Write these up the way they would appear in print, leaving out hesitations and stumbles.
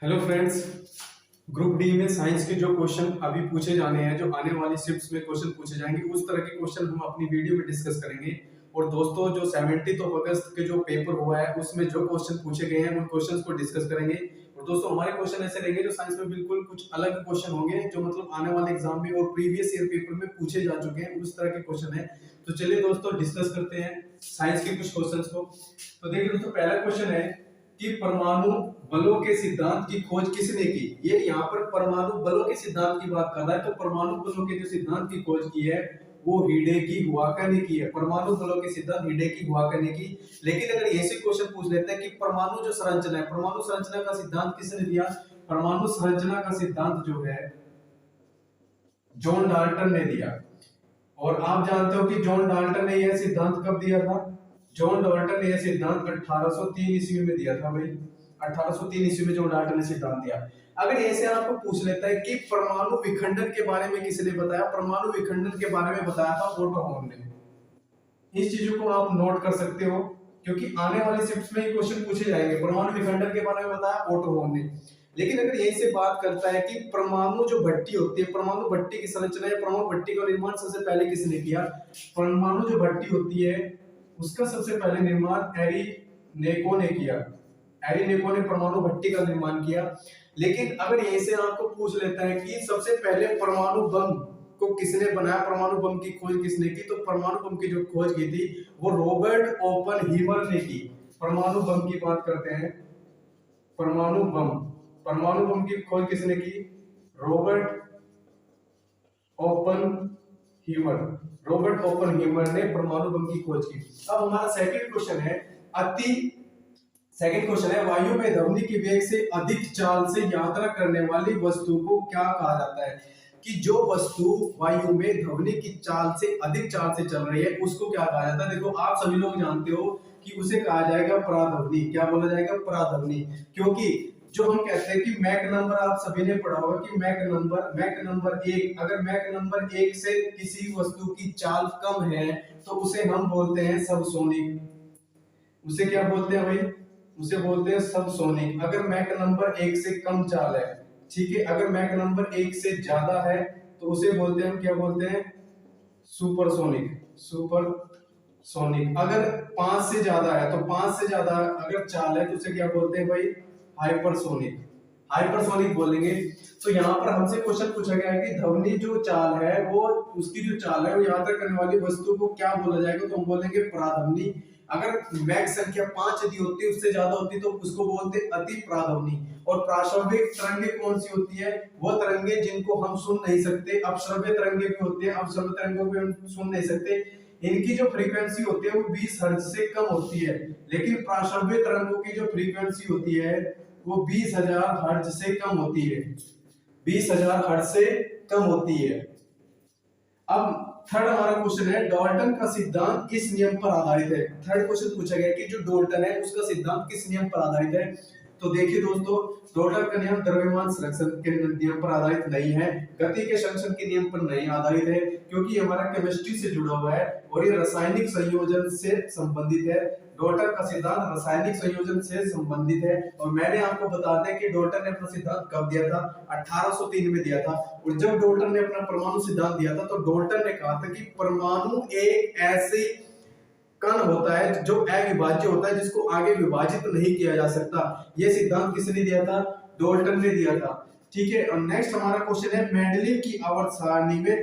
Hello friends. Group D में science के जो क्वेश्चन अभी पूछे जाने हैं, जो आने वाली शिफ्ट्स में क्वेश्चन पूछे जाएंगे, उस तरह के क्वेश्चन हम अपनी वीडियो में डिस्कस करेंगे। और दोस्तों, जो 17 अगस्त के जो पेपर हुआ है उसमें जो क्वेश्चन पूछे गए हैं उन क्वेश्चंस को डिस्कस करेंगे। और दोस्तों, हमारे क्वेश्चन ऐसे रहेंगे जो साइंस में बिल्कुल कुछ अलग क्वेश्चन होंगे, जो मतलब आने वाले एग्जाम में और प्रीवियस ईयर पेपर में पूछे जा चुके हैं, उस तरह के क्वेश्चन है। तो चलिए दोस्तों, डिस्कस करते हैं साइंस के कुछ क्वेश्चंस को। तो देखिए दोस्तों, पहला क्वेश्चन है कि परमाणु बलों के सिद्धांत की खोज किसने की। ये यहाँ पर परमाणु बलों के सिद्धांत की बात कर रहा है, तो परमाणु बलों के जो सिद्धांत की खोज की है वो हिडेकी हुआका ने की है। परमाणु बलों के सिद्धांत हिडेकी हुआका ने की। लेकिन अगर ऐसे क्वेश्चन पूछ लेते हैं कि परमाणु जो संरचना है, परमाणु संरचना का सिद्धांत किसने दिया, परमाणु संरचना का सिद्धांत जो है जॉन डाल्टन ने दिया। और आप जानते हो कि जॉन डाल्टन ने यह सिद्धांत कब दिया था। जॉन डाल्टन ने यह सिद्धांत 1803 ईस्वी में दिया था भाई। 1803 ईस्वी में जॉन डाल्टन ने सिद्धांत दिया। अगर ऐसे आपको पूछ लेता है कि परमाणु विखंडन के बारे में किसने बताया, परमाणु विखंडन के बारे में बताया था ओटो हॉर्न ने। इस चीजों को आप नोट कर सकते हो, क्योंकि आने वाली शिफ्ट्स में ये क्वेश्चन पूछे जाएंगे। परमाणु विखंडन के बारे में बताया ओटो हॉर्न ने। लेकिन अगर यही से बात करता है कि परमाणु जो भट्टी होती है, परमाणु भट्टी की संरचना या परमाणु भट्टी का निर्माण सबसे पहले किसने किया, परमाणु जो भट्टी होती है उसका सबसे पहले निर्माण एरिनेको ने किया। एरिनेको ने परमाणु भट्टी का निर्माण किया। लेकिन अगर यहीं से आपको पूछ लेता है कि सबसे पहले परमाणु बम को किसने बनाया, परमाणु बम की खोज किसने की, तो परमाणु बम की जो खोज की थी वो रॉबर्ट ओपनहीमर ने की। परमाणु बम की बात करते हैं, परमाणु बम की खोज किसने की, रॉबर्ट ओपनहीमर ने परमाणु बम की खोज की। अब हमारा सेकंड क्वेश्चन है वायु में ध्वनि के वेग से अधिक चाल से यात्रा करने वाली वस्तु को क्या कहा जाता है। कि जो वस्तु वायु में ध्वनि की चाल से अधिक चाल से चल रही है उसको क्या कहा जाता है। देखो, आप सभी लोग जानते हो कि उसे कहा जाएगा पराध्वनि। क्या बोला जाएगा, पराध्वनि। क्योंकि जो हम कहते हैं कि मैक नंबर, आप सभी ने पढ़ा होगा कि मैक नंबर 1, अगर मैक नंबर 1 से किसी वस्तु की चाल कम है तो उसे हम बोलते हैं सबसोनिक। उसे क्या बोलते हैं भाई, उसे बोलते हैं सबसोनिक। अगर मैक नंबर 1 से कम चाल है, ठीक है। अगर मैक नंबर 1 से ज्यादा है तो उसे बोलते हैं, हम क्या बोलते हैं, सुपरसोनिक। अगर 5 से ज्यादा है, तो 5 से ज्यादा अगर चाल है तो उसे क्या बोलते हैं भाई, हाइपरसोनिक बोलेंगे। तो यहाँ पर हमसे क्वेश्चन पूछा गया है कि ध्वनि जो चाल है वो, उसकी जो चाल है वो यात्रा करने वाली वस्तु को क्या बोला जाएगा, तो हम बोलेंगे पराध्वनि। अगर मैक संख्या 5 यदि होती है, उससे ज्यादा होती तो उसको बोलते अति पराध्वनि। और प्राश्रव्य तरंगे कौन सी होती है, वो तरंगे जिनको हम सुन नहीं सकते। अपश्रव्य तरंगे भी होती है, अपश्रव्य तरंगों को हम सुन नहीं सकते। इनकी जो फ्रीक्वेंसी होती है वो 20 हर्ट्ज से कम होती है। लेकिन प्राश्रव्य तरंगों की जो फ्रीक्वेंसी होती है वो 20,000 हर्ट्ज से कम होती है, 20,000 हर्ट्ज से कम होती है। अब थर्ड हमारा क्वेश्चन है, डाल्टन का सिद्धांत किस नियम पर आधारित है। थर्ड क्वेश्चन पूछा गया कि जो डाल्टन है उसका सिद्धांत किस नियम पर आधारित है। तो देखिए दोस्तों, डाल्टन का नियम द्रव्यमान संरक्षण के नियम पर आधारित नहीं है, गति के संरक्षण के नियम पर नहीं आधारित है, क्योंकि हमारा केमिस्ट्री से जुड़ा हुआ है और ये रासायनिक संयोजन से संबंधित है। डाल्टन का सिद्धांत रासायनिक संयोजन से संबंधित है। और मैंने आपको बता दें कि डाल्टन ने अपना सिद्धांत कब दिया था, 1803 में दिया था। और जब डाल्टन ने अपना परमाणु सिद्धांत दिया था तो डाल्टन ने कहा था कि परमाणु एक ऐसी कण होता है जो अविभाज्य होता है, जिसको आगे विभाजित नहीं किया जा सकता। यह सिद्धांत किसने दिया था, डाल्टन ने दिया था। ठीक है। और नेक्स्ट हमारा क्वेश्चन है, मेंडलीव की आवर्त सारणी में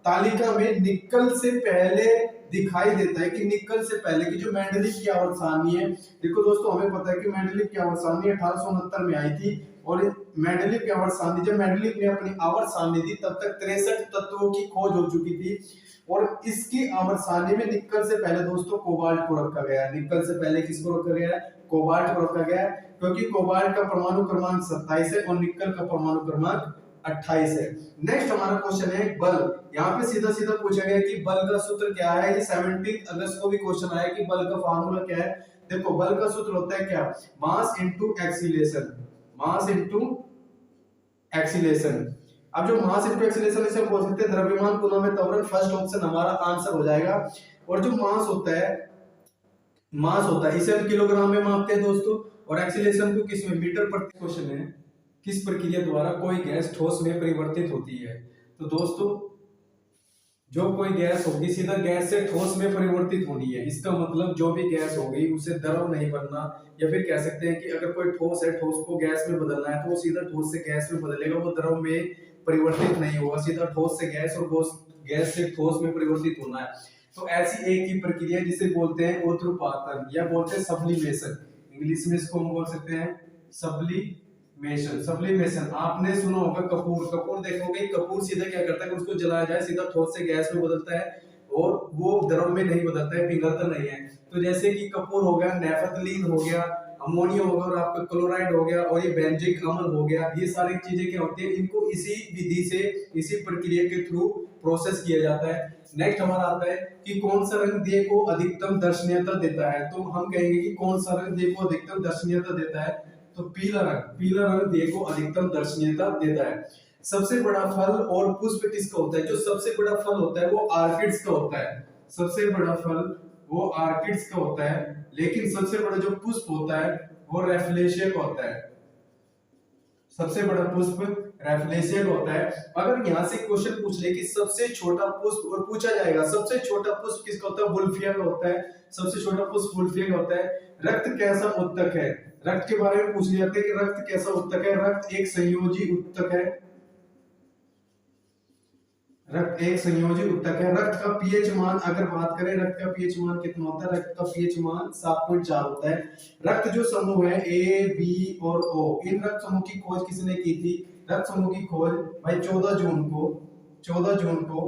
तालिका में निकल से पहले दिखाई देता है कि निकल से पहले की जो मेंडलीव की आवर्त सारणी है। देखो दोस्तों, हमें पता है कि मेंडलीव की आवर्त सारणी 1869 में आई थी। और मेंडलीव की आवर्त सारणी, जब मेंडलीव ने अपनी आवर्त सारणी दी तब तक 63 तत्वों की खोज हो चुकी थी। और इसकी आवर्त सारणी में निकल से पहले दोस्तों कोबाल्ट को रखा गया है। निकल से पहले किसको रखा गया है, कोबाल्ट को रखा गया है, क्योंकि कोबाल्ट का परमाणु क्रमांक 27 है और निकल का परमाणु क्रमांक 28 है। नेक्स्ट हमारा क्वेश्चन है बल। यहाँ पे सीधा सीधा पूछा गया कि बल का सूत्र क्या है। ये 17 अगस्त को भी क्वेश्चन आया कि बल का फार्मूला क्या है। देखो, बल का सूत्र होता है क्या, मास इनटू एक्सीलरेशन। अब जो मास इनटू एक्सीलरेशन इसे बोल सकते हैं द्रव्यमान गुना में त्वरण। फर्स्ट ऑप्शन हमारा आंसर हो जाएगा। और जो मास होता है मास होता है, इसे हम किलोग्राम में मापते हैं दोस्तों। और एक्सीलरेशन को किस में, मीटर प्रति। क्वेश्चन है, किस प्रक्रिया द्वारा कोई गैस ठोस में परिवर्तित होती है। तो दोस्तों जो कोई गैस होगी सीधा गैस से ठोस में परिवर्तित होनी है। इसका मतलब जो भी गैस होगी उसे द्रव नहीं बनना, या फिर कह सकते हैं कि अगर कोई ठोस है, ठोस को गैस में बदलना है तो वो सीधा ठोस से गैस में बदलेगा, वो द्रव में परिवर्तित नहीं होगा, सीधा ठोस से गैस और गैस से ठोस में परिवर्तित होना है। तो ऐसी एक ही प्रक्रिया जिसे बोलते हैं ऊध्र्वपातन या बोलते हैं सब्लिमेशन, इंग्लिश में इसको हम बोल सकते हैं सब्लिमेशन। सब्लिमेशन आपने सुना होगा, कपूर, कपूर देखोगे, कपूर सीधा क्या करता है, उसको जलाया जाए सीधा ठोस से गैस में बदलता है और वो द्रव में नहीं बदलता है, पिघलता नहीं है। तो जैसे कि कपूर हो गया, नेफथलीन हो गया, अमोनिया हो गया और आपका क्लोराइड हो गया और ये बेंजिक अम्ल हो गया, ये सारी चीजें क्या होती है, इनको इसी विधि से, इसी प्रक्रिया के थ्रू प्रोसेस किया जाता है। नेक्स्ट हमारा आता है कि कौन सा रंग देह को अधिकतम दर्शनीयता देता है। तो हम कहेंगे कि कौन सा रंग देह को अधिकतम दर्शनीयता देता है, तो पीला रंग, पीला रंग देह को अधिकतम दर्शनीयता देता है। सबसे बड़ा फल और पुष्प किसका होता है, जो सबसे बड़ा फल होता है वो आर्किड्स का होता है, सबसे बड़ा फल वो आर्किड्स का होता है। लेकिन सबसे बड़ा जो पुष्प होता है वो रैफलेशिया का होता है, सबसे बड़ा पुष्प रैफलेशिया का होता है। अगर यहाँ से क्वेश्चन पूछ ले कि सबसे छोटा पुष्प, और पूछा जाएगा सबसे छोटा पुष्प किसका होता है, वुल्फिया का होता है, सबसे छोटा पुष्प वुल्फिया का होता है। रक्त कैसा उत्तक है, रक्त के बारे में पूछ लिया जाता है कि रक्त कैसा उत्तक है। रक्त एक संयोजी उत्तक है, रक्त एक संयोजी उत्तक है। रक्त का पीएच मान अगर बात करें, रक्त का पीएच मान कितना होता है, रक्त का पीएच मान 7.4 होता है। रक्त जो समूह है ए, बी और ओ, इन रक्त समूह की खोज किसने की थी, रक्त समूह की खोज भाई 14 जून को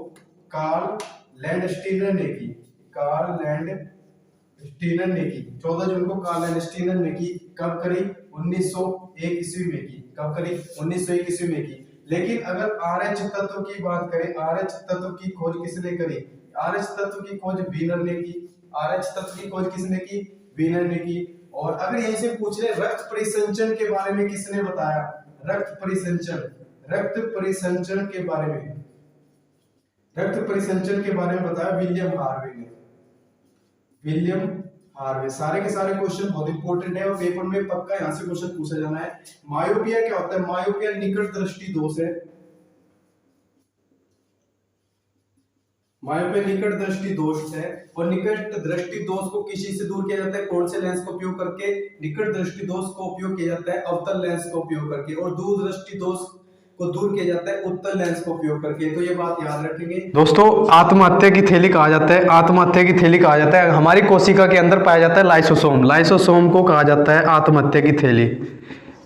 कार्ल लैंडस्टीनर ने की, कार्ल लैंडस्टीनर ने की, 14 जून को कार्ल लैंडस्टीनर ने की। कब करी, 1901 ईस्वी में की, कब करी, 1901 ईस्वी में की। लेकिन अगर RH तत्व की बात करें, RH तत्व की खोज किसने करी, RH तत्व की खोज वीनर ने की, RH तत्व की खोज किसने की, वीनर ने की। और अगर यहीं से पूछ ले रक्त परिसंचरण के बारे में किसने बताया, रक्त परिसंचरण, रक्त परिसंचरण के बारे में, रक्त परिसंचरण के बारे में बताया विलियम हार्वे ने, विलियम हार्वे। सारे के सारे क्वेश्चन बहुत इंपॉर्टेंट है और पेपर में पक्का यहाँ से क्वेश्चन पूछा जाना है। मायोपिया क्या होता है, मायोपिया निकट दृष्टि दोष है, मायोपिया निकट दृष्टि दोष है। और निकट दृष्टि दोष को किसी से दूर किया जाता है, कौन से लेंस का उपयोग करके, निकट दृष्टि दोष को उपयोग किया जाता है अवतल लेंस का उपयोग करके, और दूर दृष्टि दोष को दूर किया जाता है उत्तल लेंस का उपयोग करके। तो ये बात याद रखेंगे दोस्तों। आत्महत्या की थैली कहा जाता है, आत्महत्या की थैली कहा जाता है, हमारी कोशिका के अंदर पाया जाता है लाइसोसोम, लाइसोसोम को कहा जाता है आत्महत्या की थैली।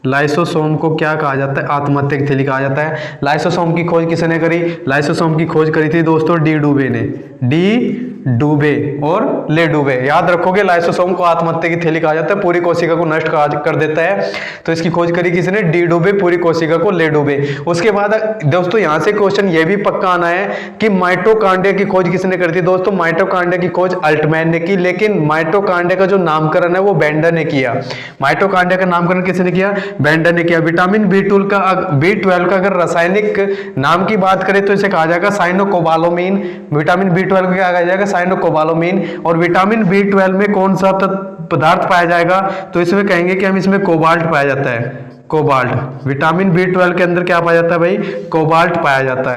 लाइसोसोम को क्या कहा जाता है, आत्महत्या की थैली कहा जाता है। लाइसोसोम की खोज किसने करी, लाइसोसोम की खोज करी थी दोस्तों डी डुबे ने, डी डुबे और ले डुबे। याद रखोगे लाइसोसोम को आत्महत्या की थैली कहा जाता है, पूरी कोशिका को नष्ट कर देता है। तो इसकी खोज करी किसने, डी डुबे, पूरी कोशिका को ले डुबे। उसके बाद दोस्तों यहाँ से क्वेश्चन ये भी पक्का आना है कि माइटोकांड्रिया की खोज किसने करी थी दोस्तों, माइटोकांड्रिया की खोज अल्टमैन ने की। लेकिन माइटोकांड्रिया का जो नामकरण है वो बेंडर ने किया, माइटोकांड्रिया का नामकरण किसने किया, बेंडर ने किया। विटामिन B12 का अगर रासायनिक नाम की बात करें तो इसे कहा जाएगा साइनोकोबालामिन। विटामिन B12 को क्या कहा जाएगा, साइनोकोबालामिन। और विटामिन B12 में कौन सा पदार्थ पाया जाएगा, तो इसमें कहेंगे कि हम इसमें कोबाल्ट पाया जाता है, कोबाल्ट। विटामिन B12 के अंदर क्या पाया जाता है भाई, कोबाल्ट पाया जाता है।